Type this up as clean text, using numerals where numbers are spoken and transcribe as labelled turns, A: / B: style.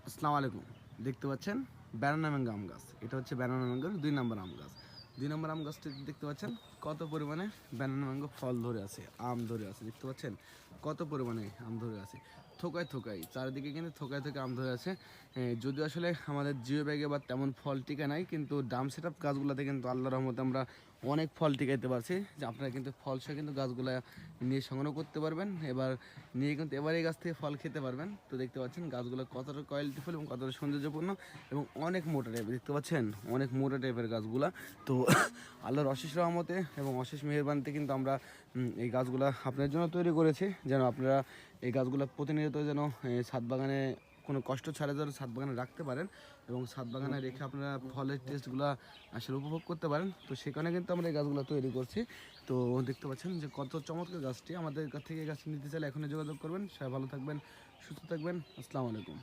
A: আসসালামু আলাইকুম। দেখতে পাচ্ছেন ব্যানানা ম্যাঙ্গো আম গাছ। এটা হচ্ছে ব্যানানা ম্যাঙ্গোর ২ নম্বর আম গাছ। ২ নম্বর আম গাছটি দেখতে পাচ্ছেন কত পরিমাণে ব্যানানা ম্যাঙ্গো ফল ধরে আছে, আম ধরে আছে। দেখতে পাচ্ছেন কত পরিমাণে আম ধরে আছে। থোকায়, থোকায় চারিদিকে কিন্তু থোকায়, থোকায় আম ধরে আছে। যদিও আসলে আমাদের জিও ব্যাগে বা তেমন ফল টিকে নাই, কিন্তু ড্রাম সেটআপ গাছগুলোতে কিন্তু আল্লাহর রহমতে আমরা অনেক ফল টিকাইতে পারছি। যে আপনারা কিন্তু ফলসহ কিন্তু গাছগুলা নিয়ে সংগ্রহ করতে পারবেন। নিয়ে কিন্তু এবার এই গাছ থেকে ফল খেতে পারবেন। তো দেখতে পাচ্ছেন গাছগুলো কতটা কোয়ালিটিফুল এবং কতটা সৌন্দর্যপূর্ণ এবং অনেক মোটা টাইপের। দেখতে পাচ্ছেন অনেক মোটা টাইপের গাছগুলা। তো আল্লাহর অশেষ রহমতে এবং অশেষ মেহেরবানিতে কিন্তু আমরা এই গাছগুলা আপনার জন্য তৈরি করেছি, যেন আপনারা এই গাছগুলো প্রতিনিয়ত যেন ছাদ বাগানে কোনো কষ্ট ছাড়া যেন ছাদ বাগানে রাখতে পারেন এবং ছাদ বাগানে রেখে আপনারা ফলের টেস্টগুলো আসলে উপভোগ করতে পারেন। তো সেখানে কিন্তু আমরা এই গাছগুলো তৈরি করছি। তো দেখতে পাচ্ছেন যে কত চমৎকার গাছটি। আমাদের কাছ থেকে এই গাছটি নিতে চাইলে এখনই যোগাযোগ করবেন। সবাই ভালো থাকবেন, সুস্থ থাকবেন। আসসালামু আলাইকুম।